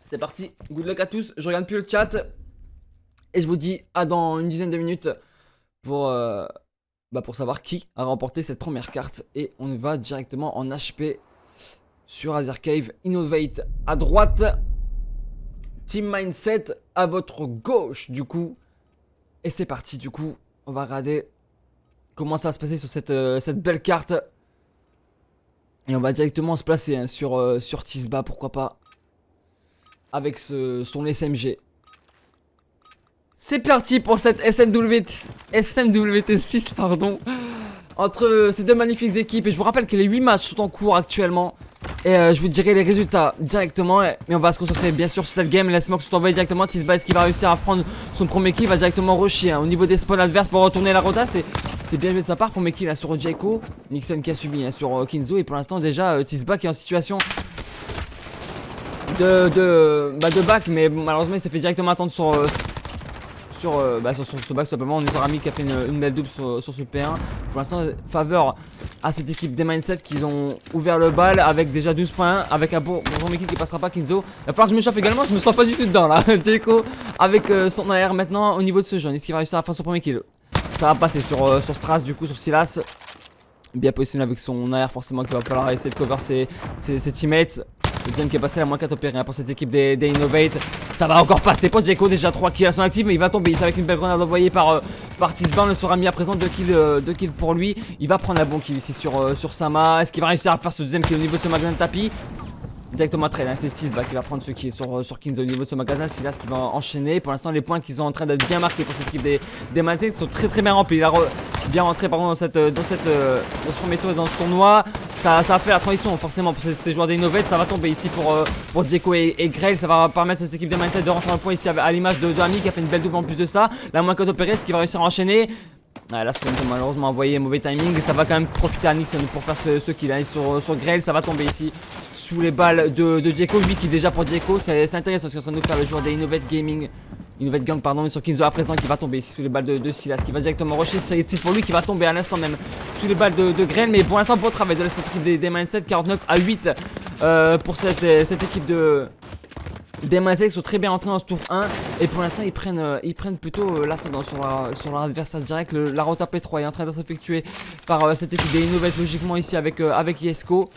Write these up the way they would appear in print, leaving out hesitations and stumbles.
C'est parti, good luck à tous, je regarde plus le chat. Et je vous dis à dans une dizaine de minutes pour, pour savoir qui a remporté cette première carte. Et on va directement en HP sur Azer Cave. Innovate à droite, Team Mindset à votre gauche du coup. Et c'est parti du coup, on va regarder comment ça va se passer sur cette belle carte. Et on va directement se placer hein, sur Tisba, pourquoi pas. Avec son SMG. C'est parti pour cette SMWT6 pardon, entre ces deux magnifiques équipes. Et je vous rappelle que les 8 matchs sont en cours actuellement. Et je vous dirai les résultats directement. Mais on va se concentrer bien sûr sur cette game. La smoke sont envoyés directement. Tisba, est-ce qu'il va réussir à prendre son premier kill? Il va directement rusher hein, au niveau des spawns adverses pour retourner la rota. C'est bien joué de sa part. Premier kill hein, sur Jayco. Nixon qui a suivi hein, sur Kinzo. Et pour l'instant déjà Tisba qui est en situation de back. Mais malheureusement il s'est fait directement attendre sur ce back simplement. On est sur Ami qui a fait une belle double sur ce P1. Pour l'instant faveur à cette équipe des Mindset qu'ils ont ouvert le bal avec déjà 12 points. Avec un bon équipe qui passera pas Kinzo. Il va falloir que je me chauffe également, je me sens pas du tout dedans là. Jayco avec son AR maintenant au niveau de ce jeune. Est-ce qu'il va réussir à faire son premier kill? Ça va passer sur Stras du coup sur Silas. Bien positionné avec son AR forcément qu'il va falloir essayer de cover ses teammates. Le deuxième qui est passé la moins 4 opéré hein, pour cette équipe des Innovate. Ça va encore passer pour Jayco, déjà 3 kills à son actif, mais il va tomber ici avec une belle grenade envoyée par Tisba. On le sera mis à présent 2 kills pour lui. Il va prendre un bon kill ici sur Sama. Est-ce qu'il va réussir à faire ce deuxième kill au niveau de ce magasin de tapis? Directement trade, hein, c'est Tisba qui va prendre ce qui est sur Kinzo au niveau de ce magasin. Silas qui va enchaîner. Pour l'instant, les points qui sont en train d'être bien marqués pour cette équipe des Mindset sont très bien remplis. Il a bien rentré pardon, dans ce premier tour et dans ce tournoi. Ça a fait la transition forcément pour ces joueurs des Innovate. Ça va tomber ici pour Jayco et Grail. Ça va permettre à cette équipe des Mindset de rentrer un point ici à l'image de Ami qui a fait une belle double en plus de ça. La moins code opérée, ce qui va réussir à enchaîner. Ah, là c'est malheureusement envoyé, mauvais timing. Ça va quand même profiter à Nixon pour faire ce kill hein. Sur Grail. Ça va tomber ici sous les balles de Jayco. Lui qui est déjà pour Jayco. C'est intéressant parce qu'il est en train de nous faire le joueur des Innovate Gaming. Innovate Gang pardon, mais sur Kinzo à présent qui va tomber ici sous les balles de Silas qui va directement rusher. C'est 6 pour lui qui va tomber à l'instant même sous les balles de Grail. Mais pour l'instant, beau travail de cette équipe des Mindset. 49-8 pour cette équipe des Mindset qui sont très bien entrés dans ce tour 1. Et pour l'instant, ils prennent plutôt l'ascendant sur leur adversaire direct. La rota P3 est en train d'être effectuée par cette équipe des Innovate logiquement ici avec Yesco.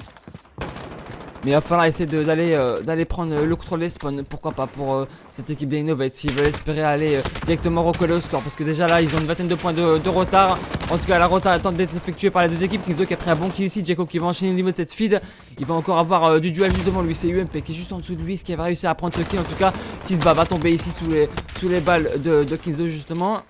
Mais il va falloir essayer d'aller prendre le contrôle des spawns, pourquoi pas pour cette équipe des Innovate s'ils veulent espérer aller directement recoller au score. Parce que déjà là ils ont une vingtaine de points de retard. En tout cas la retard attend d'être effectuée par les deux équipes. Kinzo qui a pris un bon kill ici, Jayco qui va enchaîner au niveau de cette feed. Il va encore avoir du duel juste devant lui, c'est UMP qui est juste en dessous de lui. Est-ce qu'il va réussir à prendre ce kill? En tout cas Tisba va tomber ici sous les balles de Kinzo justement.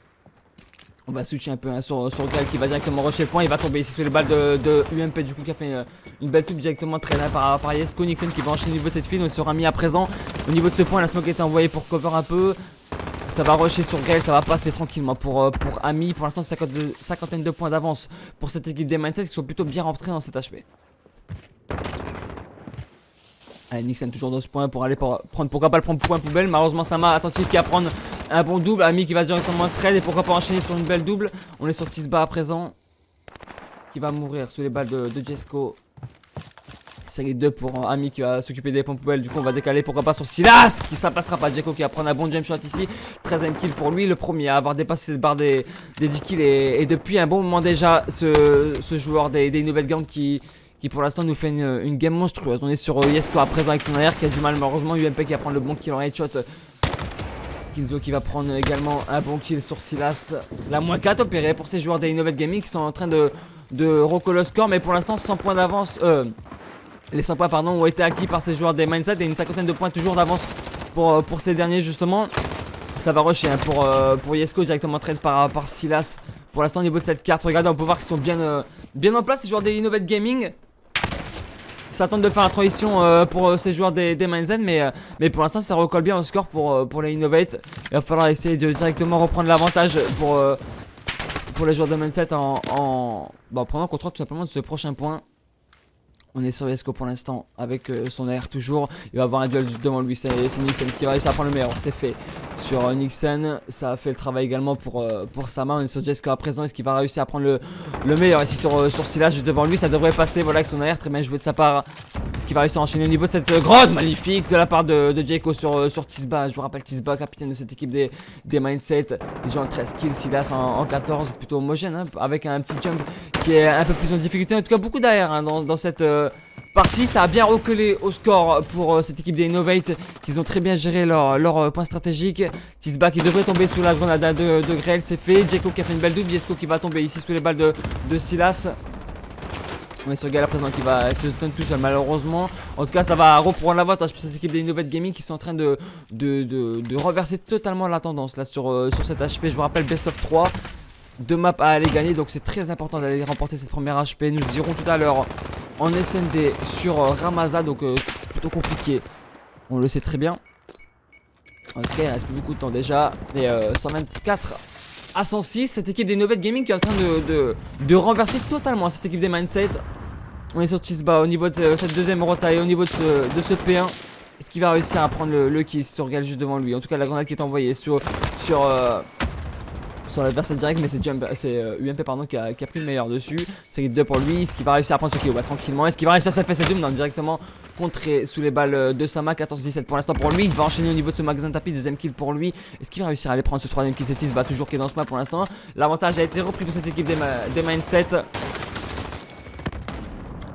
On va switcher un peu hein, sur Grail qui va directement rusher le point. Il va tomber ici sur les balles de UMP du coup qui a fait une belle pub directement traînée par Yesco. Nixon qui va enchaîner au niveau de cette file. On sera mis à présent au niveau de ce point. La smoke est envoyée pour cover un peu. Ça va rusher sur Grail, ça va passer tranquillement pour Ami. Pour l'instant, cinquantaine de points d'avance pour cette équipe des Mindset qui sont plutôt bien rentrés dans cet HP. Allez, Nixon toujours dans ce point pour aller prendre, pourquoi pas le prendre point poubelle. Malheureusement, Sama attentif qui va prendre un bon double. Ami qui va directement trade et pourquoi pas enchaîner sur une belle double. On est sur Tisba à présent qui va mourir sous les balles de Jesco. Série 2 pour Ami qui va s'occuper des pompes poubelles. Du coup, on va décaler pourquoi pas sur Silas qui ça passera pas. Jayco qui va prendre un bon jump shot ici. 13ème kill pour lui. Le premier à avoir dépassé cette barre des 10 kills. Et depuis un bon moment déjà, ce joueur des Innovate Gang qui pour l'instant nous fait une game monstrueuse. On est sur Yesco à présent avec son AR qui a du mal malheureusement. UMP qui va prendre le bon kill en headshot. Kinzo qui va prendre également un bon kill sur Silas. La moins 4 opérée pour ces joueurs des Innovate Gaming qui sont en train de recoller le score. Mais pour l'instant 100 points d'avance. Les 100 points pardon, ont été acquis par ces joueurs des Mindset. Et une cinquantaine de points toujours d'avance pour ces derniers justement. Ça va rusher hein, pour Yesco directement trade par Silas. Pour l'instant au niveau de cette carte, regardez on peut voir qu'ils sont bien en place ces joueurs des Innovate Gaming. Ça tente de faire la transition pour ces joueurs des Mindset, mais pour l'instant ça recolle bien au score pour les Innovate. Il va falloir essayer de directement reprendre l'avantage pour les joueurs de Mindset en prenant contrôle tout simplement de ce prochain point. On est sur Yesco pour l'instant avec son AR toujours. Il va avoir un duel devant lui, c'est Nixon qui va réussir à prendre le meilleur. C'est fait sur Nixon. Ça a fait le travail également pour Sama. On est sur Jesco à présent. Est-ce qu'il va réussir à prendre le meilleur ici sur Silas juste devant lui? Ça devrait passer voilà avec son AR. Très bien joué de sa part Est-ce qu'il va réussir à enchaîner au niveau de cette grotte magnifique de la part de Jayco sur Tisba. Je vous rappelle Tisba, capitaine de cette équipe des Mindset. Ils ont 13 kills, Silas en 14, plutôt homogène, hein, avec un petit jump qui est un peu plus en difficulté. En tout cas, beaucoup derrière hein, dans cette partie. Ça a bien recollé au score pour cette équipe des Innovate, qu'ils ont très bien géré leur point stratégique. Tisba qui devrait tomber sous la grenade de Grell, c'est fait. Jayco qui a fait une belle double. Yesco qui va tomber ici sous les balles de Silas. On est sur Gala présent qui va essayer de stun tout seul malheureusement. En tout cas ça va reprendre l'avantage pour cette équipe des Innovate Gaming qui sont en train de reverser totalement la tendance là sur cette HP. Je vous rappelle best of 3. 2 maps à aller gagner, donc c'est très important d'aller remporter cette première HP. Nous irons tout à l'heure en SND sur Ramaza, donc plutôt compliqué. On le sait très bien. Ok, il reste plus beaucoup de temps déjà. Et 124 à 106, cette équipe des Innovate Gaming qui est en train de renverser totalement cette équipe des Mindset. On est sur Tisba au niveau de cette deuxième rota et au niveau de ce P1. Est-ce qu'il va réussir à prendre le kill sur Gal juste devant lui? En tout cas la grenade qui est envoyée sur l'adversaire direct, mais c'est UMP pardon qui a pris le meilleur dessus. C'est 2 pour lui. Est-ce qu'il va réussir à prendre ce kill? Ouais, tranquillement. Est-ce qu'il va réussir à se faire cette double? Non, directement contré sous les balles de Sama. 14-17 pour l'instant pour lui. Il va enchaîner au niveau de ce magasin de tapis. Deuxième kill pour lui. Est-ce qu'il va réussir à aller prendre ce troisième kill? C'est Tisba toujours qui est dans ce map pour l'instant. L'avantage a été repris pour cette équipe des Mindset.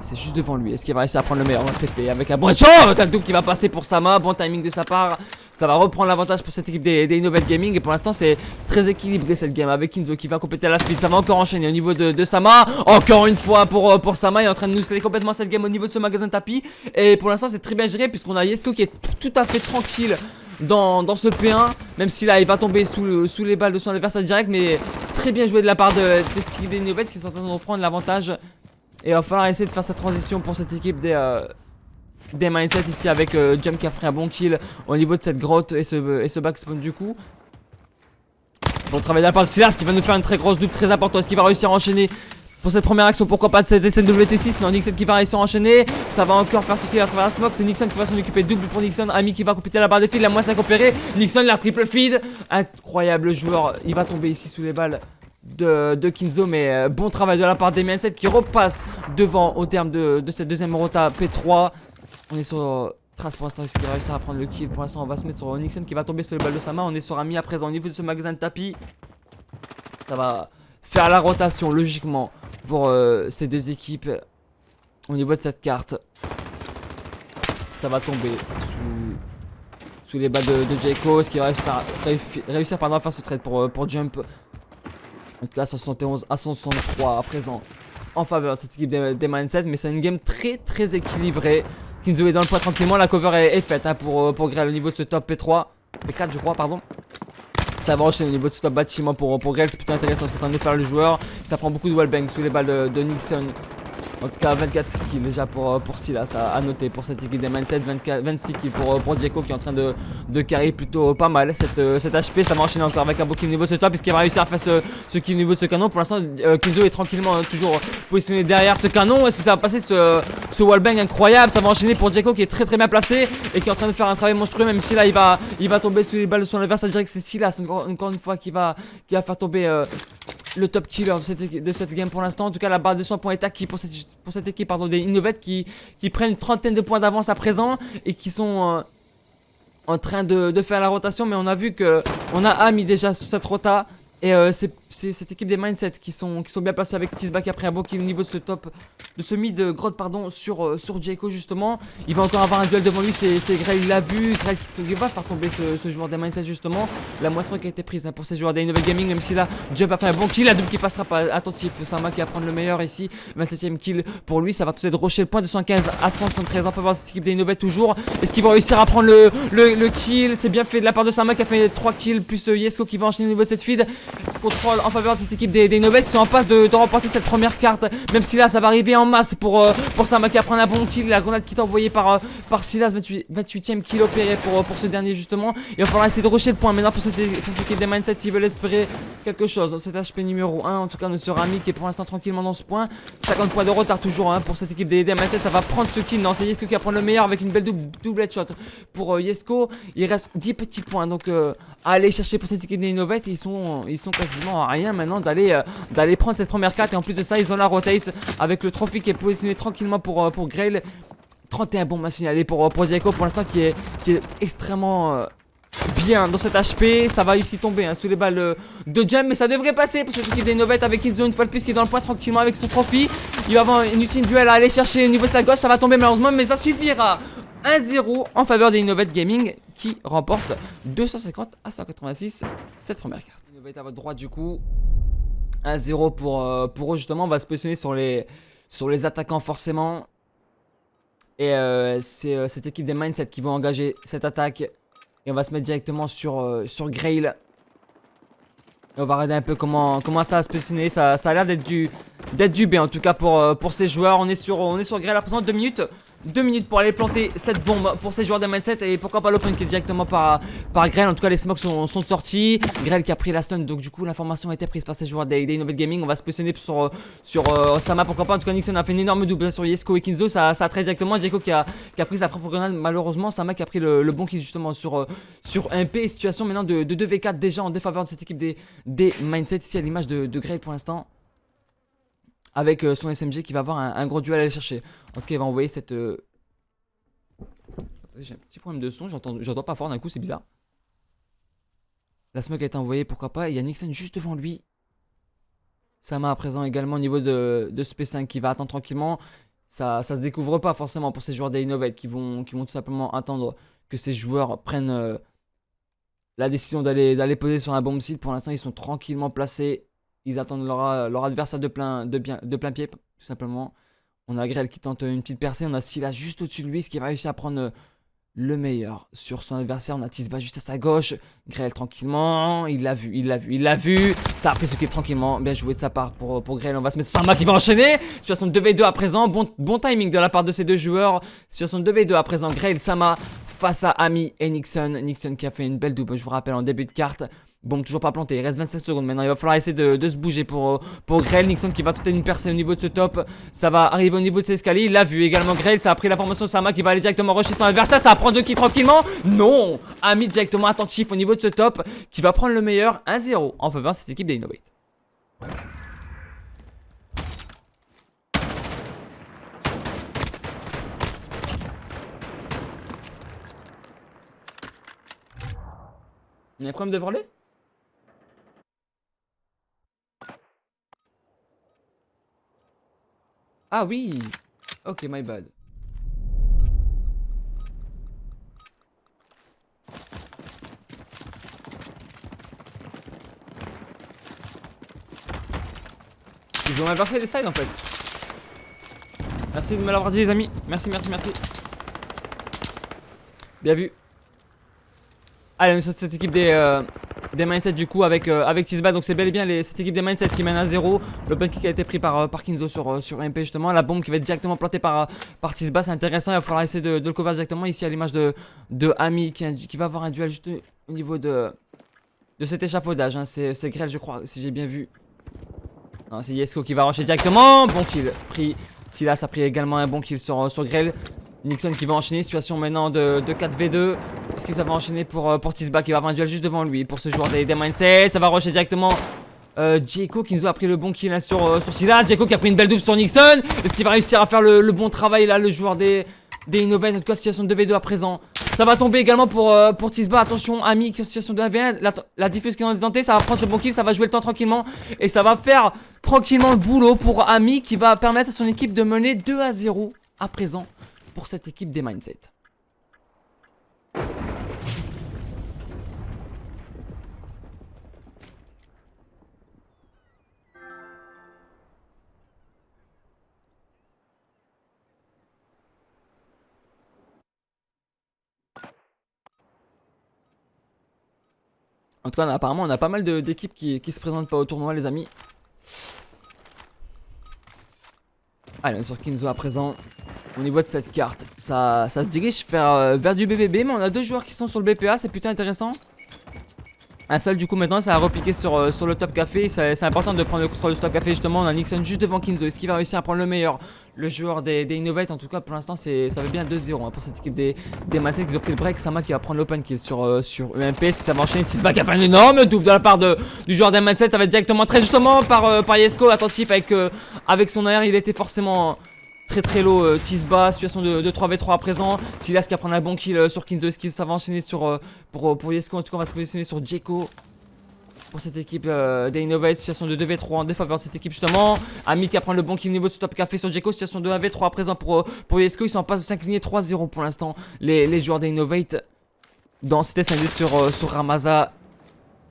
C'est juste devant lui. Est-ce qu'il va réussir à prendre le meilleur? C'est fait avec un bon shot. Le double qui va passer pour Sama. Bon timing de sa part. Ça va reprendre l'avantage pour cette équipe des Innovate Gaming. Et pour l'instant, c'est très équilibré cette game avec Kinzo qui va compléter la speed. Ça va encore enchaîner au niveau de Sama. Encore une fois pour Sama. Il est en train de nous sceller complètement cette game au niveau de ce magasin de tapis. Et pour l'instant, c'est très bien géré puisqu'on a Yesco qui est tout à fait tranquille dans ce P1. Même si là, il va tomber sous les balles de son adversaire direct. Mais très bien joué de la part des équipes des Innovate qui sont en train de reprendre l'avantage. Et il va falloir essayer de faire cette transition pour cette équipe des Mindset ici avec Jump qui a pris un bon kill au niveau de cette grotte et ce backspawn du coup. Bon travail de la part de Silas qui va nous faire une très grosse double très importante. Est-ce qu'il va réussir à enchaîner pour cette première action? Pourquoi pas de cette SNWT6? Non, Nixon qui va réussir à enchaîner. Ça va encore faire ce qu'il va faire la smoke. C'est Nixon qui va s'en occuper. Double pour Nixon. Ami qui va compléter la barre de feed. La moins 5 opérée. Nixon la triple feed. Incroyable joueur. Il va tomber ici sous les balles de Kinzo, mais bon travail de la part des Mindset qui repasse devant au terme de cette deuxième rota P3. On est sur Trace pour l'instant, est-ce qu'il va réussir à prendre le kill? Pour l'instant on va se mettre sur Nixon qui va tomber sur les balles de sa main. On est sur Ami à présent au niveau de ce magasin de tapis. Ça va faire la rotation logiquement pour ces deux équipes au niveau de cette carte. Ça va tomber sous les balles de Jayco. Est-ce qu'il va réussir à faire ce trade pour Jump? En tout cas 171 à 163 à présent en faveur de cette équipe des Mindset. Mais c'est une game très équilibrée. Kinzo est dans le point tranquillement. La cover est faite hein, pour Grell au niveau de ce top P3 P4 je crois pardon. Ça va enchaîner au niveau de ce top bâtiment pour Grell. C'est plutôt intéressant ce qu'est en train de faire le joueur. Ça prend beaucoup de wallbang sous les balles de Nixon. En tout cas 24 kills déjà pour Silas à noter pour cette équipe des Mindset. 26 kills pour Jayco qui est en train de carry plutôt pas mal cette HP. Ça va enchaîner encore avec un beau kill niveau de ce top. Puisqu'il va réussir à faire ce kill niveau de ce canon. Pour l'instant Kinzo est tranquillement toujours positionné derrière ce canon. Est-ce que ça va passer ce wallbang incroyable? Ça va enchaîner pour Jayco qui est très bien placé et qui est en train de faire un travail monstrueux. Même si là il va tomber sous les balles de son adversaire direct. C'est Silas encore une fois qui va faire tomber le top killer de cette game pour l'instant. En tout cas la barre de 100 points est acquis pour cette équipe pardon, des Innovate qui prennent une trentaine de points d'avance à présent et qui sont en train de faire la rotation. Mais on a vu que on a Ami déjà sur cette rota. Et c'est cette équipe des Mindset qui sont bien placés avec Tisba qui a pris un bon kill au niveau de ce top, de ce mid grotte pardon sur Jayco justement. Il va encore avoir un duel devant lui, c'est Grell, il l'a vu. Grell qui va faire tomber ce joueur des Mindset justement. La moisson qui a été prise hein, pour ces joueurs des Innovate Gaming, même si là Jump a fait un bon kill, la double qui passera pas attentif. Sama qui va prendre le meilleur ici, 27ème kill pour lui. Ça va tout de rocher le point de 115 à 173 en faveur de cette équipe des Innovate toujours. Est-ce qu'il va réussir à prendre le kill? C'est bien fait de la part de Sama qui a fait 3 kills plus Yesco qui va enchaîner au niveau de cette feed. Contrôle en faveur de cette équipe des Innovate qui sont en passe de remporter cette première carte. Même si là ça va arriver en masse pour Sama qui va prendre un bon kill. La grenade qui est envoyée par Silas, 28ème kill opéré pour ce dernier justement. Il va falloir essayer de rusher le point maintenant pour cette équipe des Mindset s'ils veulent espérer quelque chose. Cet HP numéro 1 en tout cas ne sera Ami qui est pour l'instant tranquillement dans ce point. 50 points de retard toujours hein, pour cette équipe des Mindset. Ça va prendre ce kill. Non, c'est Yesco qui va prendre le meilleur avec une belle double headshot pour Yesco. Il reste 10 petits points donc à aller chercher pour cette équipe des Innovate. Ils sont quasiment à rien maintenant d'aller prendre cette première carte. Et en plus de ça ils ont la rotate avec le trophée qui est positionné tranquillement pour Grell 31 bombes à signaler pour Jayco pour l'instant qui est extrêmement bien dans cet HP. Ça va ici tomber hein, sous les balles de Jam, mais ça devrait passer pour cette équipe des Innovate avec Kinzo une fois de plus qui est dans le point tranquillement avec son trophy. Il va avoir une ultime duel à aller chercher au niveau de sa gauche. Ça va tomber malheureusement, mais ça suffira. 1-0 en faveur des Innovate Gaming qui remporte 250 à 186 cette première carte. Innovate à votre droite du coup. 1-0 pour eux justement. On va se positionner sur les attaquants forcément. Et c'est cette équipe des Mindset qui vont engager cette attaque. Et on va se mettre directement sur Grail. Et on va regarder un peu comment ça va se positionner. Ça a l'air d'être du B en tout cas pour ces joueurs. On est sur Grail à présent 2 minutes. 2 minutes pour aller planter cette bombe pour ces joueurs de Mindset. Et pourquoi pas l'open kill directement par Grell. En tout cas les smokes sont sortis. Grell qui a pris la stun. Donc du coup l'information a été prise par ces joueurs des Innovate Gaming. On va se positionner sur Sama. Pourquoi pas. En tout cas Nixon a fait une énorme double sur Yesko et Kinzo. Ça a très directement. Jayco qui a pris sa propre grenade. Malheureusement Sama qui a pris le bon kill justement sur MP. Situation maintenant de 2v4 déjà en défaveur de cette équipe des Mindset. Ici à l'image de Grell pour l'instant. Avec son SMG qui va avoir un gros duel à aller chercher. Ok, il va envoyer cette... J'ai un petit problème de son, j'entends pas fort d'un coup, c'est bizarre. La smoke a été envoyée, pourquoi pas. Il y a Nixon juste devant lui. Sama à présent également au niveau de ce P5 qui va attendre tranquillement. Ça se découvre pas forcément pour ces joueurs des Innovate qui vont tout simplement attendre que ces joueurs prennent la décision d'aller poser sur un bomb site. Pour l'instant, ils sont tranquillement placés. Ils attendent leur adversaire de plein pied, tout simplement. On a Grell qui tente une petite percée. On a Scylla juste au-dessus de lui, ce qui va réussir à prendre le meilleur sur son adversaire. On a Tisba juste à sa gauche. Grell tranquillement. Il l'a vu. Ça a pris ce qui est tranquillement. Bien joué de sa part pour Grell. On va se mettre sur Sama qui va enchaîner. Situation 2v2 à présent. Bon timing de la part de ces deux joueurs. Situation 2v2 à présent. Grell, Sama face à Ami et Nixon. Nixon qui a fait une belle double, je vous rappelle, en début de carte. Bon, toujours pas planté, il reste 27 secondes maintenant, il va falloir essayer de se bouger pour Grell. Nixon qui va tenter une percée au niveau de ce top. Ça va arriver au niveau de ses escaliers, il l'a vu également Grell. Ça a pris la formation de Sama qui va aller directement rusher son adversaire. Ça va prendre 2 kills tranquillement. Non, Ami directement attentif au niveau de ce top qui va prendre le meilleur. 1-0 en faveur de cette équipe des Innovate. Il y a un problème de voler? Ah oui. Ok, my bad. Ils ont inversé les sides en fait. Merci de me l'avoir dit les amis. Merci. Bien vu. Allez, on est sur cette équipe des Mindset du coup avec Tisba. Donc c'est bel et bien cette équipe des Mindset qui mène à 0. L'open kick a été pris par Kinzo sur MP justement. La bombe qui va être directement plantée par Tisba. C'est intéressant, il va falloir essayer de le cover directement. Ici à l'image de Ami qui va avoir un duel juste au niveau de cet échafaudage hein. C'est Grell je crois, si j'ai bien vu. Non, c'est Yesko qui va rusher directement. Bon kill pris. Silas a pris également un bon kill sur Grell. Nixon qui va enchaîner, situation maintenant de 4v2. Est-ce que ça va enchaîner pour Tisba qui va avoir un duel juste devant lui pour ce joueur des Mindset. Ça va rusher directement Jayco qui nous a pris le bon kill là, sur Silas. Jayco qui a pris une belle double sur Nixon. Est-ce qu'il va réussir à faire le bon travail là, le joueur des Innovate. En tout cas situation de 2v2 à présent. Ça va tomber également pour Tisba. Attention Ami qui est en situation de 1v1. La diffuse qui est en tenté, ça va prendre ce bon kill. Ça va jouer le temps tranquillement. Et ça va faire tranquillement le boulot pour Ami qui va permettre à son équipe de mener 2-0 à présent pour cette équipe des Mindset. En tout cas, apparemment, on a pas mal d'équipes qui se présentent pas au tournoi, les amis. Allez, on est sur Kinzo à présent. Au niveau de cette carte, ça se dirige vers du BBB, mais on a 2 joueurs qui sont sur le BPA, c'est plutôt intéressant. Un seul du coup maintenant, ça va repiquer sur le top café. C'est important de prendre le contrôle du top café justement. On a Nixon juste devant Kinzo. Est-ce qu'il va réussir à prendre le meilleur? Le joueur des Innovate en tout cas pour l'instant ça va bien 2-0 hein, pour cette équipe des Mindset qui ont pris le break. Sama qui va prendre l'open kill sur EMP. Est-ce que ça va enchaîner? Tisba qui a fait un énorme double de la part du joueur des Mindset. Ça va être directement très justement par Yesko. Attentif avec son air, il était forcément très low. Tisba, situation de 3v3 à présent. Silas qui va prendre un bon kill sur Kinzo. Ça va enchaîner sur, pour Yesco. En tout cas, on va se positionner sur Djeko. Pour cette équipe des Innovate, situation de 2v3 en défaveur de cette équipe justement. Ami qui va prendre le bon kill niveau de ce top café sur Djeko, situation de 1v3 à présent pour Yesco. Ils sont en passe de s'incliner 3-0 pour l'instant, les joueurs des Innovate. Dans cet SND sur Ramaza,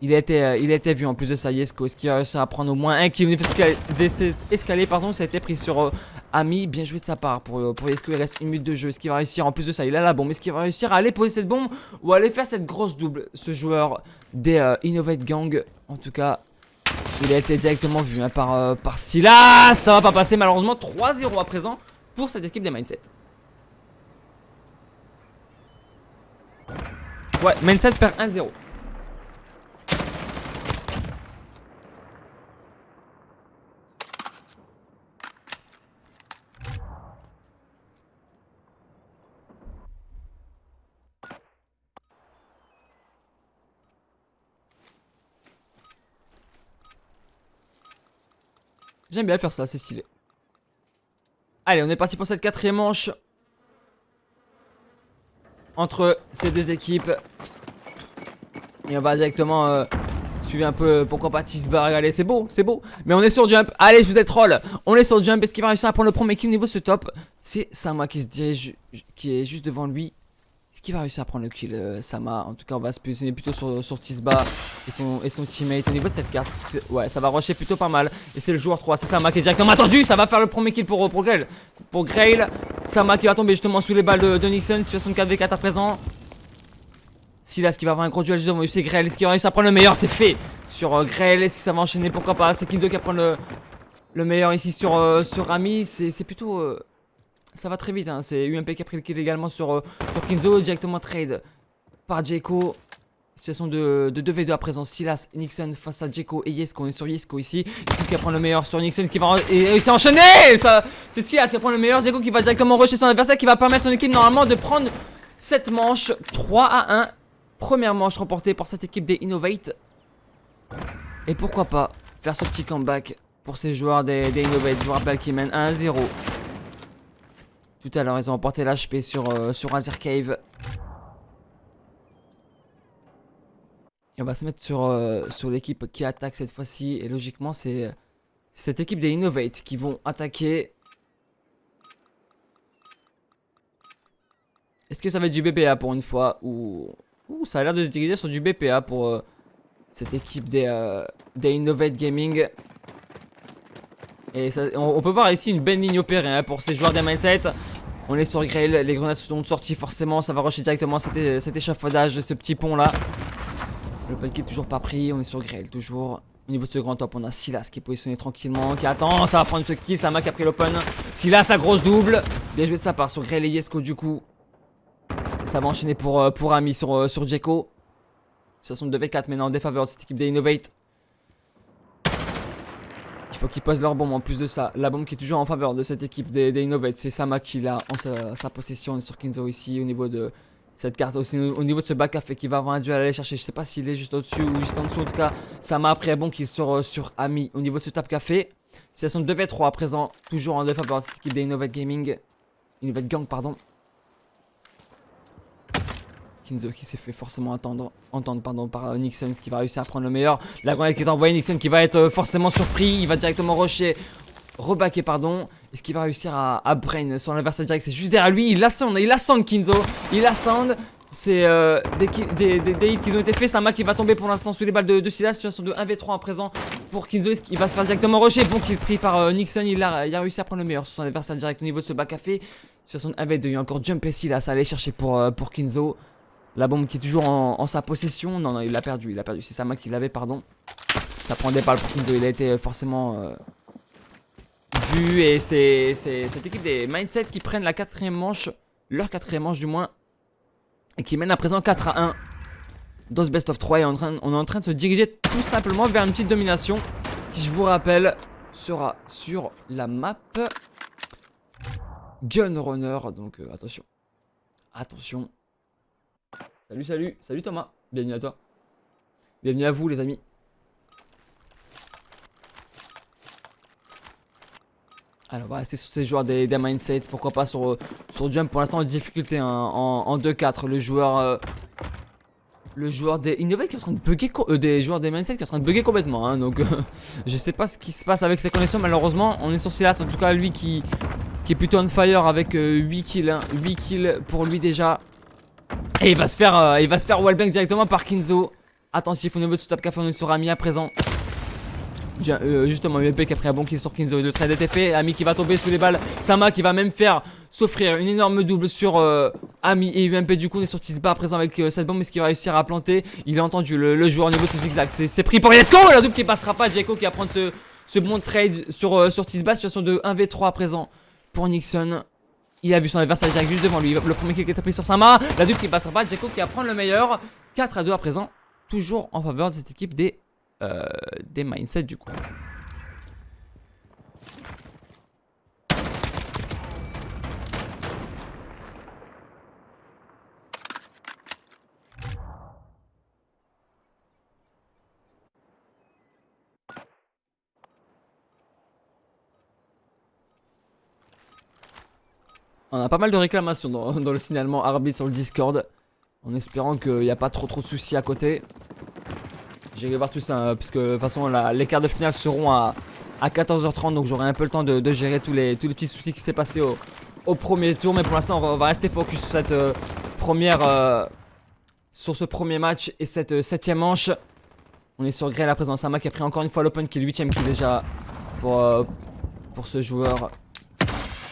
il a été vu en plus de ça. Yesco, est-ce qu'il a réussi à prendre au moins un kill escalier, pardon, ça a été pris sur Ami. Bien joué de sa part pour Yesco, il reste 1 minute de jeu. Est-ce qu'il va réussir en plus de ça? Il a la bombe, est-ce qu'il va réussir à aller poser cette bombe ou à aller faire cette grosse double? Ce joueur des Innovate Gang, en tout cas, il a été directement vu hein, par Silas. Ça va pas passer malheureusement. 3-0 à présent pour cette équipe des Mindset. Ouais, Mindset perd 1-0. J'aime bien faire ça, c'est stylé. Allez, on est parti pour cette 4ème manche. Entre ces deux équipes. Et on va directement suivre un peu, pourquoi pas Tisba. Allez, c'est beau, c'est beau. Mais on est sur Jump. Allez, je vous ai troll. On est sur Jump. Est-ce qu'il va réussir à prendre le premier kill au niveau de ce top? C'est Sama qui se dirige, qui est juste devant lui. Est-ce qu'il va réussir à prendre le kill, Sama? En tout cas, on va se positionner plutôt sur Tisba et son teammate au niveau de cette carte. Ouais, ça va rusher plutôt pas mal. Et c'est le joueur 3, c'est Sama qui est directement attendu. Ça va faire le premier kill pour Grail. Pour Grail, Sama qui va tomber justement sous les balles de Nixon. Situation de 4v4 à présent. Silas qui va avoir un gros duel juste devant lui, c'est Grail. Est-ce qu'il va réussir à prendre le meilleur? C'est fait sur Grail. Est-ce que ça va enchaîner? Pourquoi pas? C'est Kinzo qui va prendre le meilleur ici sur Rami. C'est plutôt... ça va très vite, hein. C'est UMP qui a pris le kill également sur Kinzo. Directement trade par Djeko. Situation de 2v2 à présent. Silas, Nixon face à Djeko et Yesco. On est sur Yesco ici. Yesco qui va prendre le meilleur sur Nixon qui va et c'est enchaîné. C'est Silas qui va prendre le meilleur. Djeko qui va directement rusher son adversaire qui va permettre à son équipe normalement de prendre cette manche 3-1. Première manche remportée par cette équipe des Innovate. Et pourquoi pas faire ce petit comeback pour ces joueurs des Innovate. Je vous rappelle qu'ils mènent 1-0. Tout à l'heure, ils ont remporté l'HP sur Azir Cave. Et on va se mettre sur l'équipe qui attaque cette fois-ci. Et logiquement, c'est cette équipe des Innovate qui vont attaquer. Est-ce que ça va être du BPA pour une fois? Ou ça a l'air de se diriger sur du BPA pour cette équipe des Innovate Gaming. Et ça, on peut voir ici une belle ligne opérée hein, pour ces joueurs des Mindset. On est sur Grail, les grenades sont sorties forcément, ça va rusher directement cet échafaudage, ce petit pont là. Le pun qui est toujours pas pris, on est sur Grail toujours. Au niveau de ce grand top, on a Silas qui est positionné tranquillement, qui attend, ça va prendre ce kill, Sama qui a pris l'open. Silas la grosse double, bien joué de sa part sur Grail et Yesco du coup. Et ça va enchaîner pour Ami sur Djeko. Situation de 2v4 maintenant en défaveur de cette équipe des Innovate. Il faut qu'ils posent leur bombe en plus de ça. La bombe qui est toujours en faveur de cette équipe des Innovate. C'est Sama qui l'a en sa possession sur Kinzo ici au niveau de cette carte. Aussi au niveau de ce back et qui va avoir un duel à aller chercher. Je sais pas s'il est juste au-dessus ou juste en dessous. En tout cas, Sama a pris un bon kill sur Ami au niveau de ce tap café. Situation de 2v3 à présent. Toujours en défaveur de cette équipe des Innovate Gaming. Innovate Gang, pardon. Kinzo qui s'est fait forcément entendre par Nixon qui va réussir à prendre le meilleur. La grenade qui est envoyée, Nixon qui va être forcément surpris. Il va directement rusher, rebacker pardon. Est-ce qu'il va réussir à brain sur l'adversaire direct? C'est juste derrière lui. Il ascend Kinzo. Il ascend. C'est des hits qui ont été faits. Sama qui va tomber pour l'instant sous les balles de Silas. Situation de 1v3 à présent pour Kinzo. Il va se faire directement rusher. Bon kill pris par Nixon. Il a réussi à prendre le meilleur sur son adversaire direct au niveau de ce back café. Situation de 1v2. Il y a encore Jump et Silas à aller chercher pour Kinzo. La bombe qui est toujours en sa possession. Non, il l'a perdu. C'est Sama qui l'avait, pardon. Ça prend des balles pour Kinzo. Il a été forcément vu. Et c'est cette équipe des Mindset qui prennent la 4ème manche. Leur 4ème manche, du moins. Et qui mène à présent 4-1. Dans ce best of 3. Et on est en train de se diriger tout simplement vers une petite domination. Qui, je vous rappelle, sera sur la map Gunrunner. Donc, attention. Attention. Salut Thomas, bienvenue à toi. Bienvenue à vous les amis. Alors on va rester sur ces joueurs des Mindset, pourquoi pas sur Jump pour l'instant en difficulté hein, en 2-4. Le joueur des Innovate qui est en train de bugger, des joueurs des Mindset qui est en train de bugger complètement hein, donc je sais pas ce qui se passe avec ses connexions malheureusement. On est sur Silas, en tout cas lui qui est plutôt on fire avec 8 kills, hein, 8 kills pour lui déjà. Et il va se faire wallbang directement par Kinzo. Attentif au niveau de ce top café, on est sur Ami à présent. Justement UMP qui a pris un bon kill sur Kinzo, le trade est fait, Ami qui va tomber sous les balles, Sama qui va même faire s'offrir une énorme double sur Ami et UMP. Du coup on est sur Tisba à présent avec cette bombe, est-ce qu'il va réussir à planter? Il a entendu le joueur au niveau de zigzag, c'est pris pour Yesco, la double qui passera pas, Jeko qui va prendre ce bon trade sur Tisba, situation de 1v3 à présent pour Nixon. Il a vu son adversaire direct juste devant lui, le premier kill qui est pris sur Sama, la double qui passera pas, Jeko qui va prendre le meilleur, 4-2 à présent, toujours en faveur de cette équipe des Mindset du coup. On a pas mal de réclamations dans le signalement arbitre sur le Discord, en espérant qu'il n'y a pas trop de soucis à côté. J'irai voir tout ça, puisque de toute façon les quarts de finale seront à 14h30, donc j'aurai un peu le temps de gérer tous les petits soucis qui s'est passé au premier tour. Mais pour l'instant on va rester focus sur cette sur ce premier match et cette 7ème manche. On est sur Grey à présent, Sama qui a pris encore une fois l'open kill, 8ème kill déjà pour ce joueur.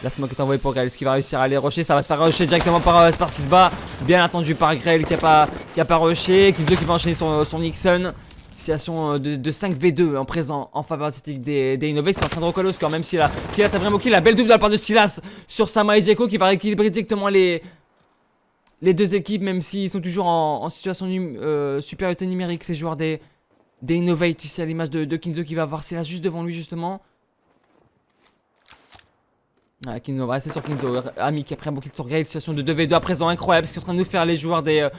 La smoke est envoyée pour Grey, est-ce qu'il va réussir à aller rusher? Ça va se faire rusher directement par Tisba, bien attendu par Grey qui a pas rushé, Kinzo qui va enchaîner son Nixon. Situation de 5v2 en présent en faveur de cette équipe des Innovates. C'est en train de recoller au score, même si Silas a vraiment kill. La belle double de la part de Silas sur Sama et Jeko qui va rééquilibrer directement les deux équipes, même s'ils sont toujours en situation supériorité numérique. Ces joueurs des Innovates, ici à l'image de Kinzo qui va voir Silas juste devant lui justement. Ah, Kinzo, on va rester sur Kinzo. Ami qui a pris un bon kill sur Grey. Situation de 2v2 à présent incroyable. Ce qu'ils sont en train de nous faire les joueurs des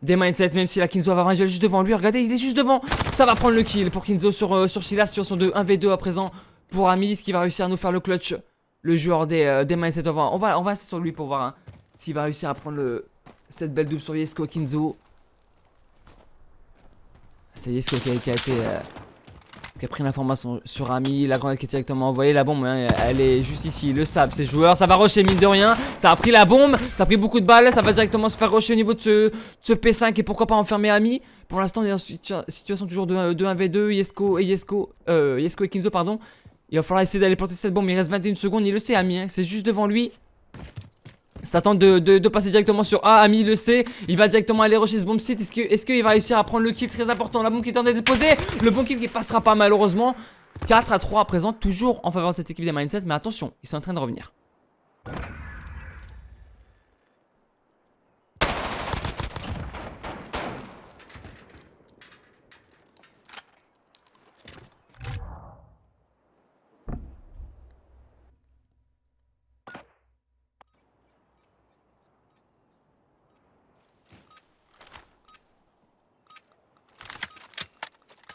Mindset, même si la Kinzo va avoir un duel juste devant lui. Regardez, il est juste devant. Ça va prendre le kill pour Kinzo sur Silas. Situation de 1v2 à présent pour Ami, ce qui va réussir à nous faire le clutch. Le joueur des Mindset. On va rester sur lui pour voir hein, s'il va réussir à prendre cette belle double sur Yesco Kinzo. C'est Yesco qui a pris l'information sur Ami, la grenade qui est directement envoyée, la bombe hein, elle est juste ici, ils le savent ces joueurs, ça va rusher mine de rien, ça a pris la bombe, ça a pris beaucoup de balles, ça va directement se faire rusher au niveau de ce P5 et pourquoi pas enfermer Ami. Pour l'instant on est en situation toujours de 1v2, Yesco et Kinzo pardon. Il va falloir essayer d'aller planter cette bombe, il reste 21 secondes, il le sait Ami, hein, c'est juste devant lui. Ça tente de passer directement sur A, Ami le sait, il va directement aller rusher ce bomb site. Est-ce qu'il va réussir à prendre le kill très important? La bombe qui tente d'être déposée, le bon kill qui passera pas malheureusement. 4-3 à présent, toujours en faveur de cette équipe des Mindset, mais attention, ils sont en train de revenir.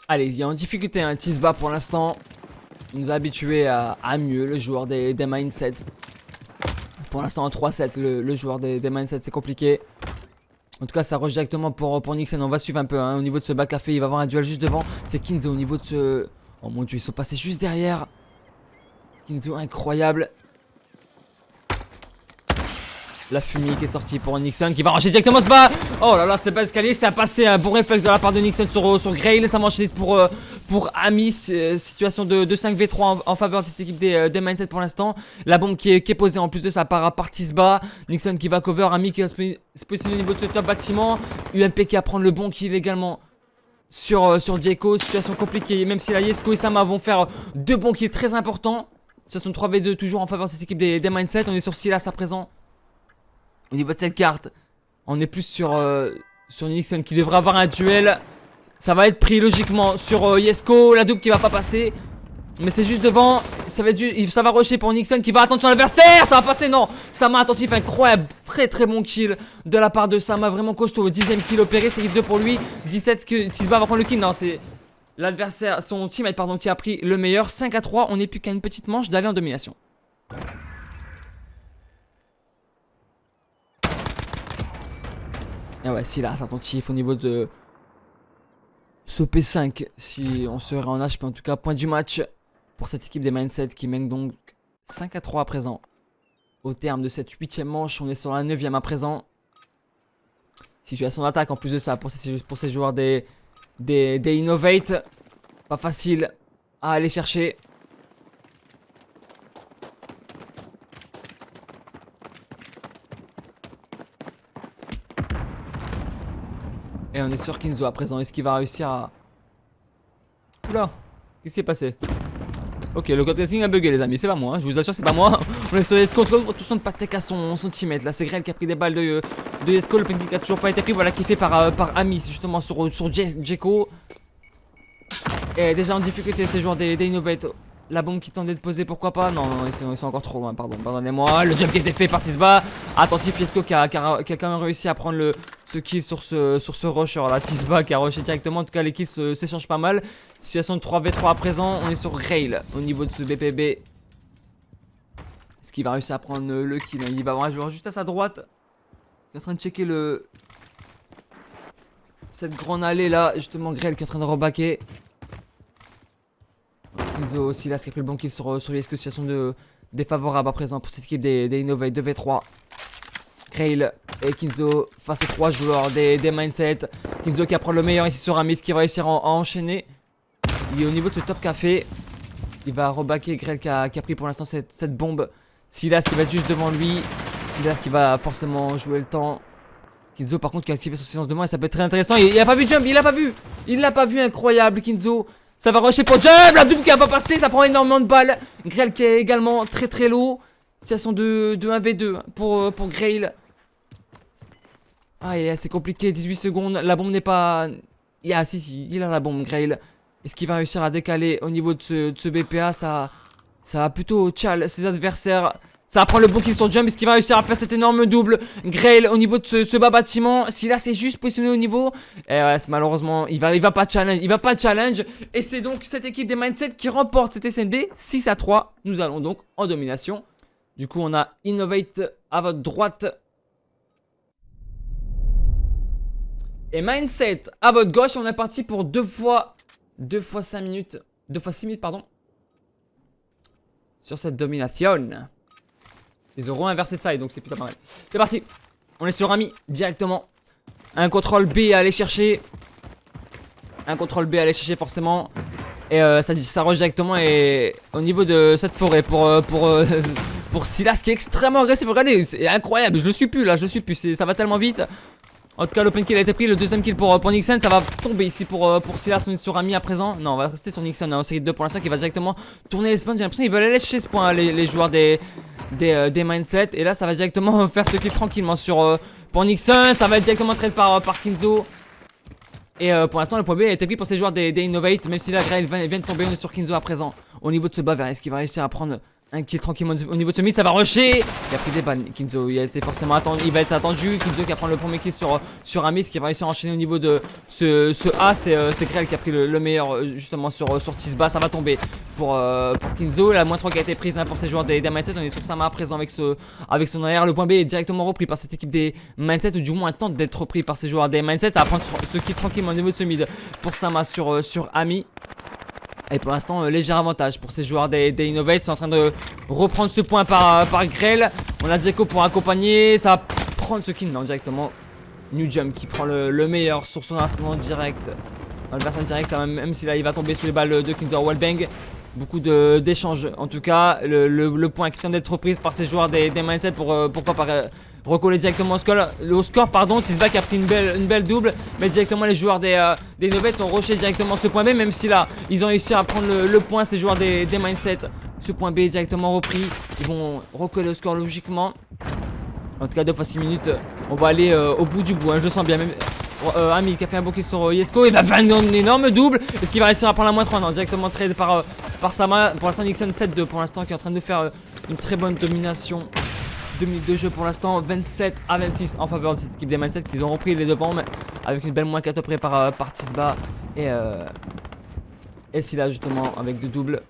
Allez, il est en difficulté, hein, Tisba pour l'instant. Il nous a habitués à mieux, le joueur des Mindset. Pour l'instant en 3-7, le joueur des Mindset, c'est compliqué. En tout cas, ça rush directement pour Nixon. On va suivre un peu hein, au niveau de ce bac café. Il va avoir un duel juste devant. C'est Kinzo au niveau de ce... Oh mon dieu, ils sont passés juste derrière. Kinzo, incroyable. La fumée qui est sortie pour Nixon qui va enchaîner directement ce bas. Oh là là, c'est pas escalier, ça a passé un bon réflexe de la part de Nixon sur Grail. Ça m'enchaîne pour Ami. Situation de 5v3 en faveur de cette équipe des Mindset pour l'instant. La bombe qui est posée en plus de ça par Tisba. Nixon qui va cover, Ami qui va se positionner au niveau de ce top bâtiment. UMP qui va prendre le bon kill également sur Jeko. Situation compliquée, même si la Yesco et Sama vont faire deux bons kills très importants. Situation de 3v2 toujours en faveur de cette équipe des Mindset. On est sur Silas à présent. Au niveau de cette carte, on est plus sur Nixon qui devrait avoir un duel. Ça va être pris logiquement sur Yesco, la double qui va pas passer. Mais c'est juste devant, ça va rusher pour Nixon qui va attendre son adversaire. Ça va passer, non. Sama attentif, incroyable, très bon kill de la part de Sama, vraiment costaud. 10ème kill opéré, c'est 2 pour lui. 17, Tisba va prendre le kill, non c'est... l'adversaire, son teammate pardon, qui a pris le meilleur. 5-3, on n'est plus qu'à une petite manche d'aller en domination. Et ouais, si là, c'est attentif au niveau de ce P5. Si on serait en HP, en tout cas, point du match pour cette équipe des Mindset qui mène donc 5-3 à présent. Au terme de cette 8ème manche, on est sur la 9ème à présent. Situation d'attaque en plus de ça pour ces joueurs des Innovate. Pas facile à aller chercher. Et on est sur Kinzo à présent. Est-ce qu'il va réussir à... Oula, qu'est-ce qui s'est passé? Ok, le code casting a bugué les amis, c'est pas moi, hein. Je vous assure c'est pas moi. On est sur Esco, touchant de pas tech à son teammate. Là c'est Grell qui a pris des balles de Esco, le penalty qui a toujours pas été pris, voilà qui est fait par Ami justement sur Djeko. Et déjà en difficulté ces joueurs des Innovate. La bombe qui tentait de poser, pourquoi pas? Non, non, ils sont encore trop loin, pardonnez-moi. Le jump qui a été fait par Tisba. Attentif, Esco qui a quand même réussi à prendre ce kill sur ce rusher là. Tisba qui a rushé directement. En tout cas, les kills s'échangent pas mal. Situation de 3v3 à présent. On est sur Grail au niveau de ce BPB. Est-ce qu'il va réussir à prendre le kill? Il va avoir un joueur juste à sa droite. Il est en train de checker cette grande allée là. Justement, Grail qui est en train de rebaquer. Kinzo aussi là, ce qui a pris le bon kill sur les situation défavorable à présent pour cette équipe des Innovate 2v3. Grail et Kinzo face aux 3 joueurs des Mindset. Kinzo qui apprend le meilleur ici sur Amis qui va réussir à enchaîner. Il est au niveau de ce top café. Il va rebaquer Grail qui a pris pour l'instant cette bombe. Silas qui va être juste devant lui. Silas qui va forcément jouer le temps. Kinzo par contre qui a activé son silence de main et ça peut être très intéressant. Il a pas vu jump, il l'a pas vu, incroyable Kinzo. Ça va rusher pour jump, la double qui va pas passer, ça prend énormément de balles. Grail qui est également très low. Situation de 1v2 pour Grail. Ah c'est compliqué, 18 secondes, la bombe n'est pas... si, il a la bombe Grail. Est-ce qu'il va réussir à décaler au niveau de ce BPA? Ça va plutôt chal ses adversaires. Ça va prendre le bon kill sur jump. Est-ce qu'il va réussir à faire cet énorme double? Grail au niveau de ce bas bâtiment. Si là c'est juste positionné au niveau. Et ouais, malheureusement il va pas challenge. Et c'est donc cette équipe des Mindset qui remporte cette SND 6-3. Nous allons donc en domination. Du coup on a Innovate à votre droite. Et Mindset à votre gauche. On est parti pour 2 fois 5 minutes. 2 fois 6 minutes pardon. Sur cette domination. Ils auront inversé de side, donc c'est plutôt pas mal. C'est parti. On est sur Ami directement. Un contrôle B à aller chercher. Forcément. Et ça rush directement. Et au niveau de cette forêt pour Silas qui est extrêmement agressif. Regardez, c'est incroyable. Je le suis plus là, ça va tellement vite. En tout cas, l'open kill a été pris. Le deuxième kill pour Nixon. Ça va tomber ici pour Silas. On est sur Ami à présent. Non, on va rester sur Nixon en série 2 pour l'instant qui va directement tourner les spawns. J'ai l'impression qu'ils veulent aller chercher ce point, les joueurs des Mindset. Et là, ça va directement faire ce kill tranquillement pour Nixon. Ça va être directement trade par Kinzo. Et pour l'instant, le point B a été pris pour ces joueurs des Innovate. Même si là, Grail vient de tomber, on est sur Kinzo à présent. Au niveau de ce bas, est-ce qu'il va réussir à prendre un kill tranquillement au niveau de ce mid? Ça va rusher. Il a pris des balles. Kinzo, il a été forcément attendu. Il va être attendu. Kinzo qui va prendre le premier kill sur Amis, qui va réussir à enchaîner au niveau de ce A. C'est Grail qui a pris le meilleur justement sur Tisba. Ça va tomber pour Kinzo. La moins 3 qui a été prise pour ces joueurs des Mindset. On est sur Sama à présent avec son arrière. Le point B est directement repris par cette équipe des Mindset, ou du moins tente d'être repris par ces joueurs des Mindset. Ça va prendre ce kill tranquillement au niveau de ce mid pour Sama sur Ami. Et pour l'instant, léger avantage pour ces joueurs des Innovate. Ils sont en train de reprendre ce point par Grail. On a Djeko pour accompagner. Ça va prendre ce kill. Non, directement. New Jump qui prend le meilleur sur son lancement direct. Dans le bassin direct, même si là il va tomber sous les balles de Kinzo Wallbang. Beaucoup d'échanges. En tout cas, le point qui vient d'être repris par ces joueurs des Mindset pourquoi pas recoller directement au score. Pardon, Tisba qui a pris une belle double. Mais directement les joueurs des Innovate ont rushé directement ce point B. Même si là, ils ont réussi à prendre le point, ces joueurs des Mindset. Ce point B est directement repris. Ils vont recoller au score logiquement. En tout cas, 2 fois 6 minutes. On va aller au bout du bout, hein, je le sens bien. Même Ami qui a fait un beau kill sur Yesko. Il va faire une énorme double. Est-ce qu'il va réussir à prendre la moins 3? Non, directement trade par Sama. Pour l'instant, Nixon 7-2 pour l'instant qui est en train de faire une très bonne domination. 2 minutes de jeu pour l'instant, 27-26 en faveur de cette équipe des Mindset qu'ils ont repris les devants, mais avec une belle moins 4 près par Tisba. Et Et si là justement avec deux doubles.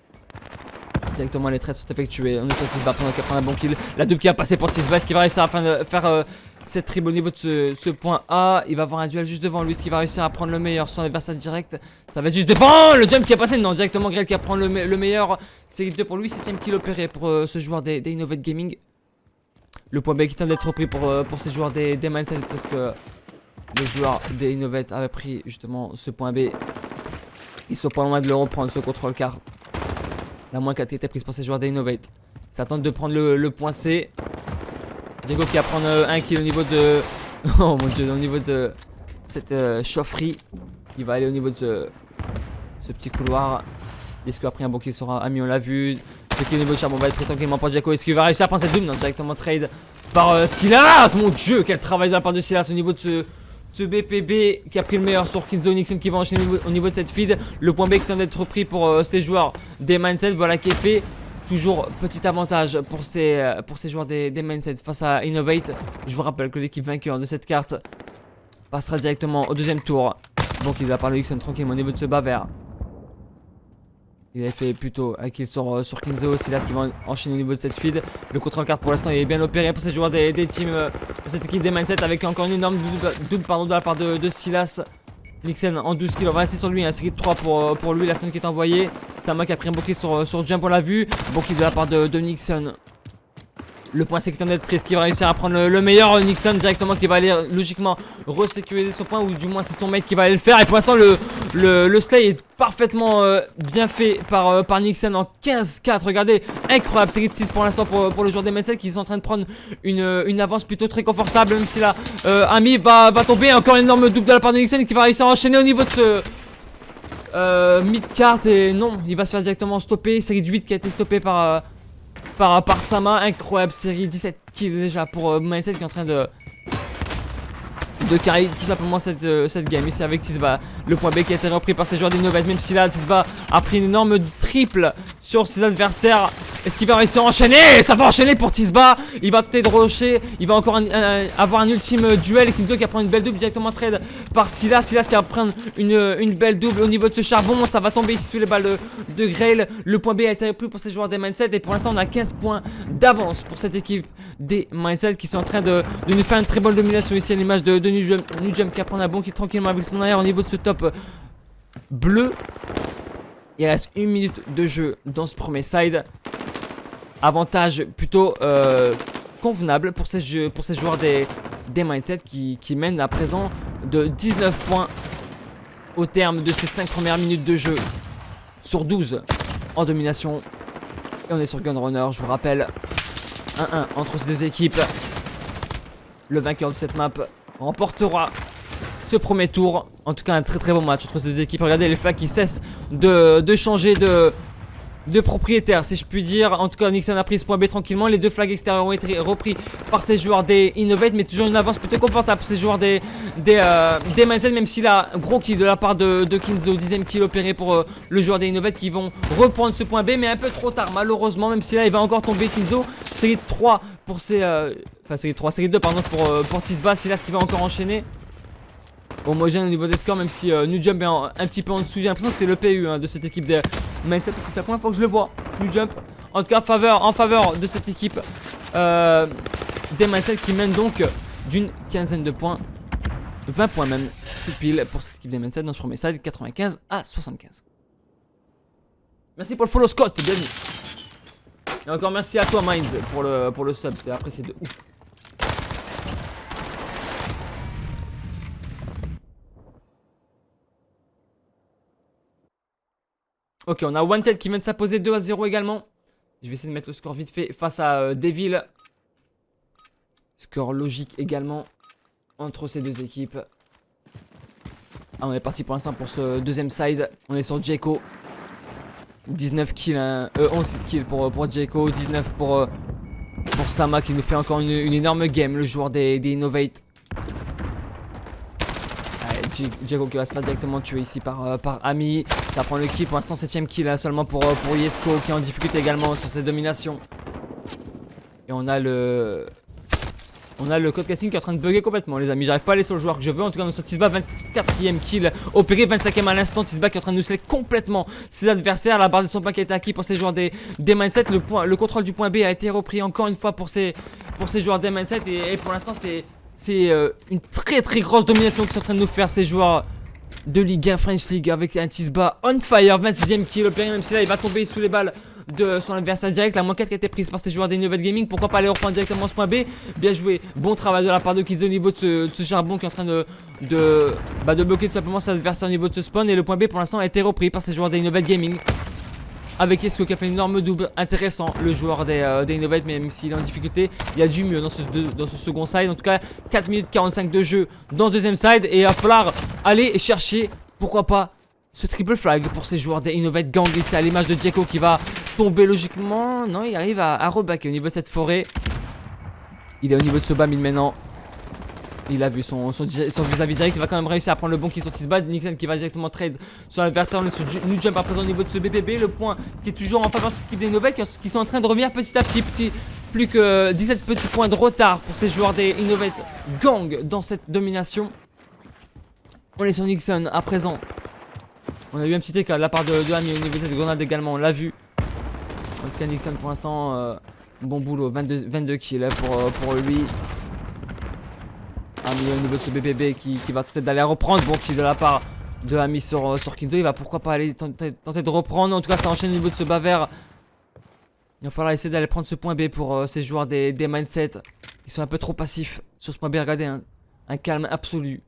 Directement les trades sont effectués. On est sur Tisba pendant qu'il prend un bon kill. La double qui va passer pour Tisba. Est-ce qu'il va réussir à faire cette triple au niveau de ce point A? Il va avoir un duel juste devant lui. Est-ce qu'il va réussir à prendre le meilleur? Son adversaire direct. Ça va être juste devant. Le jump qui a passé. Non, directement Grell qui va prendre le meilleur. Série 2 pour lui. 7ème kill opéré pour ce joueur des Innovate Gaming. Le point B qui tente d'être repris pour ces joueurs des Mindset. Parce que les joueurs des Innovate avaient pris justement ce point B. Ils sont pas loin de le reprendre ce contrôle carte. La moins qui a été prise pour ces joueurs d'Innovate. Ça tente de prendre le point C. Diego qui va prendre un kill au niveau de... Oh mon dieu, au niveau de cette chaufferie. Il va aller au niveau de ce petit couloir. Est-ce qu'après un bon kill sera Ami, on l'a vu. Le kill au niveau de charbon va être pris tranquillement pour Diego. Est-ce qu'il va réussir à prendre cette double? Non, directement trade par Silas. Mon dieu, quel travail de la part de Silas au niveau de ce BPB qui a pris le meilleur sur Kinzo. Nixon qui va enchaîner au niveau de cette feed. Le point B qui tente d'être repris pour ces joueurs des Mindset. Voilà qui est fait. Toujours petit avantage pour ces joueurs des Mindset face à Innovate. Je vous rappelle que l'équipe vainqueur de cette carte passera directement au deuxième tour. Donc il va par le Nixon tranquillement au niveau de ce bas vert. Il avait fait plutôt un kill sur Kinzo. Silas qui va enchaîner au niveau de cette feed. Le contrôle carte pour l'instant il est bien opéré pour ces joueurs des teams de cette équipe des Mindset avec encore une énorme double de la part de Silas. Nixon en 12 kills, on va rester sur lui, un série de 3 pour lui, la stun qui est envoyée. Sama qui a pris un bouclier sur Jump, on l'a vu. Bouclier de la part de Nixon. Le point c'est qu'il tente d'être pris, est-ce qu'il va réussir à prendre le meilleur? Nixon directement qui va aller logiquement resécuriser son point, ou du moins c'est son mate qui va aller le faire. Et pour l'instant le slay est parfaitement bien fait par Nixon en 15-4. Regardez, incroyable série de 6 pour l'instant pour le joueur des Messel qui sont en train de prendre une avance plutôt très confortable. Même si là Ami va tomber. Encore une énorme double de la part de Nixon qui va réussir à enchaîner au niveau de ce mid-cart. Et non, il va se faire directement stopper. Série de 8 qui a été stoppée par Sama. Incroyable série, 17 kills déjà pour Mindset qui est en train de carry tout simplement cette game ici avec Tisba. Le point B qui a été repris par ces joueurs d'Innovate, même si là Tisba a pris une énorme triple sur ses adversaires. Est-ce qu'il va réussir à enchaîner? Ça va enchaîner pour Tisba. Il va tenter de rusher. Il va encore avoir un ultime duel. Kinzo qui va prendre une belle double directement trade par Silas. Silas qui va prendre une belle double au niveau de ce charbon. Ça va tomber ici sous les balles de Grail. Le point B a été repris pour ces joueurs des Mindset. Et pour l'instant on a 15 points d'avance pour cette équipe des Mindset qui sont en train de nous faire une très bonne domination ici à l'image de New Jump qui va prendre un bon kill tranquillement avec son arrière au niveau de ce top bleu. Il reste 1 minute de jeu dans ce premier side. Avantage plutôt convenable pour ces joueurs des Mindset qui mènent à présent de 19 points au terme de ces 5 premières minutes de jeu sur 12 en domination. Et on est sur Gunrunner, je vous rappelle. 1-1 entre ces deux équipes. Le vainqueur de cette map remportera ce premier tour. En tout cas un très bon match entre ces deux équipes. Regardez les flags qui cessent de changer de propriétaire, si je puis dire. En tout cas Nixon a pris ce point B tranquillement. Les deux flags extérieurs ont été repris par ces joueurs des Innovate, mais toujours une avance plutôt confortable pour ces joueurs des Mindset, même s'il a un gros kill de la part de Kinzo. 10ème kill opéré pour le joueur des Innovate qui vont reprendre ce point B, mais un peu trop tard malheureusement, même si là il va encore tomber Kinzo. Série 3 pour ces enfin série 2 pardon pour Tisba. Silas qui va encore enchaîner. Homogène au niveau des scores, même si New Jump est un petit peu en dessous. J'ai l'impression que c'est le PU de cette équipe de Mindset, parce que c'est la première fois que je le vois, New Jump. En tout cas en faveur de cette équipe des Mindset qui mène donc d'une quinzaine de points, 20 points même, tout pile pour cette équipe des Mindset dans ce premier side, 95 à 75. Merci pour le follow Scott, bienvenue. Et encore merci à toi Minds pour le sub, c'est apprécié de ouf. Ok, on a Wanted qui vient de s'imposer 2-0 également. Je vais essayer de mettre le score vite fait face à Devil. Score logique également entre ces deux équipes. Ah, on est parti pour l'instant pour ce deuxième side. On est sur Djeko. 19 kills, 11 kills pour Djeko, 19 pour Sama qui nous fait encore une énorme game, le joueur des Innovate. Djeko qui va se faire directement tuer ici par Ami. Ça prend le kill, pour l'instant 7ème kill là, seulement pour Yesko qui est en difficulté également sur cette domination. Et on a le On a le code casting qui est en train de bugger complètement les amis. J'arrive pas à aller sur le joueur que je veux. En tout cas on a Tisba 24ème kill opéré, 25ème à l'instant. Tisba qui est en train de nous sceller complètement ses adversaires. La barre de son point qui a été acquis pour ces joueurs des Mindset. Le contrôle du point B a été repris encore une fois pour ces joueurs des Mindset. Et pour l'instant c'est une très grosse domination qui sont en train de nous faire ces joueurs de Ligue 1 French League avec un Tisba on fire. 26ème kill opéré, même si là il va tomber sous les balles de son adversaire direct. La moins 4 qui a été prise par ces joueurs d'Innovate Gaming. Pourquoi pas aller reprendre directement ce point B. Bien joué, bon travail de la part de Kids au niveau de ce charbon qui est en train de bloquer tout simplement son adversaire au niveau de ce spawn. Et le point B pour l'instant a été repris par ces joueurs d'Innovate Gaming avec Esco qui a fait une énorme double. Intéressant le joueur d'Innovate, même s'il est en difficulté. Il y a du mieux dans ce second side. En tout cas 4 minutes 45 de jeu dans ce deuxième side. Et il va falloir aller chercher, pourquoi pas, ce triple flag pour ces joueurs d'Innovate Gang. Et c'est à l'image de Djeko qui va tomber logiquement. Non, il arrive à rebacker au niveau de cette forêt. Il est au niveau de ce bas mid maintenant. Il a vu son vis-à-vis direct. Il va quand même réussir à prendre le bon qui est sur Tisba. Nixon qui va directement trade sur l'adversaire. On est sur New Jump à présent au niveau de ce BPB. Le point qui est toujours en faveur de cette équipe d'Innovate qui sont en train de revenir petit à petit. Plus que 17 petits points de retard pour ces joueurs d'Innovate Gang dans cette domination. On est sur Nixon à présent. On a eu un petit écart de la part de Ami au niveau de cette grenade également, on l'a vu. En tout cas Nixon pour l'instant, bon boulot, 22 kills pour lui. Ami au niveau de ce BBB qui va tenter d'aller reprendre. Bon kill de la part de Ami sur Kinzo, il va pourquoi pas aller tenter de reprendre. En tout cas ça enchaîne au niveau de ce bas vert. Il va falloir essayer d'aller prendre ce point B pour ces joueurs des Mindset. Ils sont un peu trop passifs sur ce point B, regardez, un calme absolu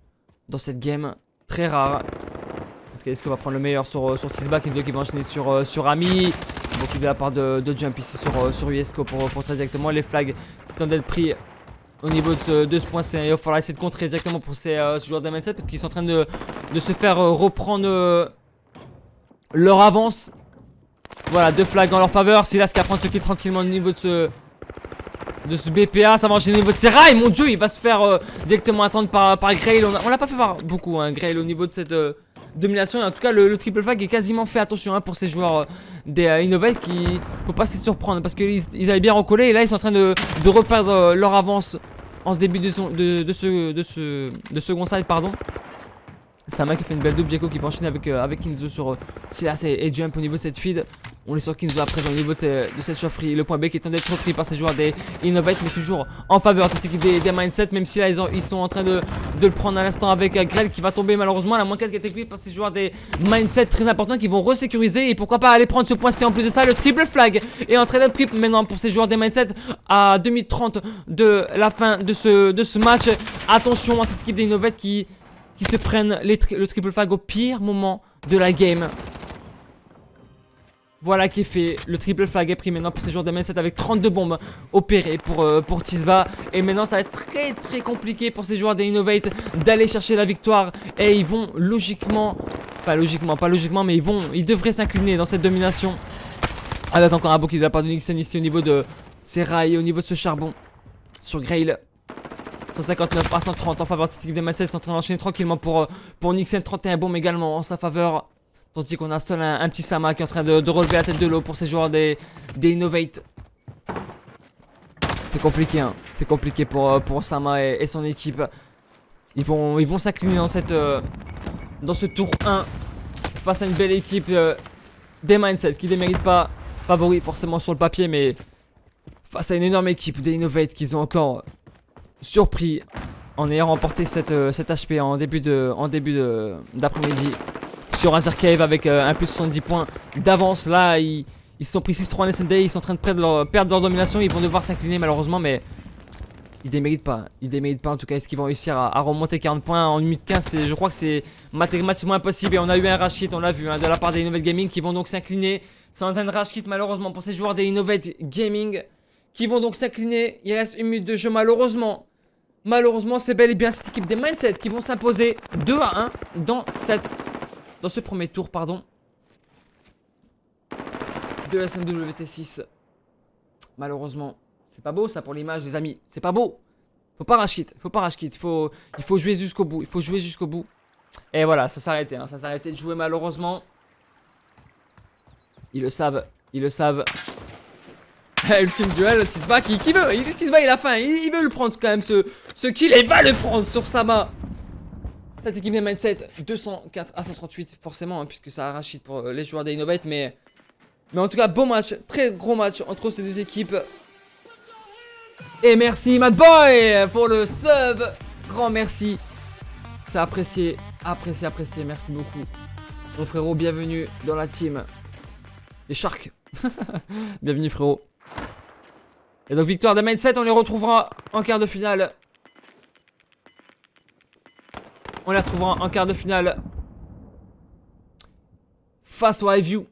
dans cette game, très rare. En tout cas, est-ce qu'on va prendre le meilleur sur Tisba, Kinzo qui va enchaîner sur Ami. Bon kill de la part de Jump ici sur Uesco pour très directement. Les flags qui tentent d'être pris au niveau de ce point C. Il va falloir essayer de contrer directement pour ces joueurs de Mindset parce qu'ils sont en train de se faire reprendre leur avance. Voilà, 2 flags en leur faveur. Silas qui va prendre ce kill tranquillement au niveau de ce BPA. Ça va enchaîner au niveau de ses rails. Mon dieu, il va se faire directement attendre par Grail. On l'a pas fait voir beaucoup, hein, Grail, au niveau de cette domination. Et en tout cas, le triple flag est quasiment fait. Attention pour ces joueurs des Innovate qui faut pas se surprendre parce qu'ils avaient bien recollé. Et là, ils sont en train de reperdre leur avance en ce début de second side, pardon. Sama qui fait une belle double. Djeko qui va enchaîner avec Kinzo sur Silas et Jump au niveau de cette feed. On est sur Kinzo à présent au niveau de cette chaufferie. Le point B qui est en train d'être repris par ces joueurs des Innovate, mais toujours en faveur de cette équipe des Mindset. Même si là ils sont en train de le prendre à l'instant avec Grell qui va tomber malheureusement. La moins 4 qui est équipée par ces joueurs des Mindset très importants qui vont resécuriser. Et pourquoi pas aller prendre ce point C en plus de ça. Le triple flag est en train d'être pris maintenant pour ces joueurs des Mindset à 2 minutes 30 de la fin de ce match. Attention à cette équipe des Innovate qui se prennent le triple flag au pire moment de la game. Voilà qui est fait, le triple flag est pris maintenant pour ces joueurs de Mindset avec 32 bombes opérées pour Tisba. Et maintenant ça va être très compliqué pour ces joueurs d'Innovate d'aller chercher la victoire. Et ils vont logiquement, pas logiquement, mais ils devraient s'incliner dans cette domination. Avec encore un beau kill de la part de Nixon ici au niveau de ses rails, au niveau de ce charbon sur Grail. 159 à 130 en faveur de cette équipe de Mindset. Ils sont en train d'enchaîner tranquillement pour Nixon. 31 bombes également en sa faveur. Tandis qu'on a seul un petit Sama qui est en train de relever la tête de l'eau pour ces joueurs des Innovate. C'est compliqué, hein. C'est compliqué pour Sama et son équipe. Ils vont s'incliner dans ce tour 1 face à une belle équipe des Mindset qui ne les mérite pas favoris forcément sur le papier, mais face à une énorme équipe des Innovate qu'ils ont encore surpris en ayant remporté cette HP en début d'après-midi sur Azir Cave avec un plus 70 points d'avance. Là ils se sont pris 6-3 en SND, ils sont en train de perdre leur domination. Ils vont devoir s'incliner malheureusement, mais ils déméritent pas. En tout cas. Est-ce qu'ils vont réussir à remonter 40 points en 1 minute 15? Je crois que c'est mathématiquement impossible. Et on a eu un rush hit, on l'a vu, hein, de la part des Innovate Gaming qui vont donc s'incliner. C'est un rush hit malheureusement pour ces joueurs des Innovate Gaming qui vont donc s'incliner. Il reste 1 minute de jeu malheureusement. Malheureusement, c'est bel et bien cette équipe des Mindset qui vont s'imposer 2-1 dans ce premier tour, pardon, de la SMWT6. Malheureusement, c'est pas beau ça pour l'image, les amis. C'est pas beau. Faut pas rush it. Il faut jouer jusqu'au bout. Et voilà, ça s'est arrêté. Hein. Ça s'est arrêté de jouer malheureusement. Ils le savent. Ultime duel, Tisba qui veut. Tisba il a faim, il veut le prendre quand même ce kill et il va le prendre sur Sama. Cette équipe des Mindset, 204 à 138 forcément, hein, puisque ça arrache pour les joueurs d'Innovate, mais en tout cas beau match, très gros match entre ces deux équipes. Et merci Mad Boy pour le sub, grand merci. C'est apprécié, apprécié, merci beaucoup. Mon frérot, bienvenue dans la team. Les Sharks. Bienvenue frérot. Et donc victoire de Mindset, on les retrouvera en quart de finale. On les retrouvera en quart de finale face au iView.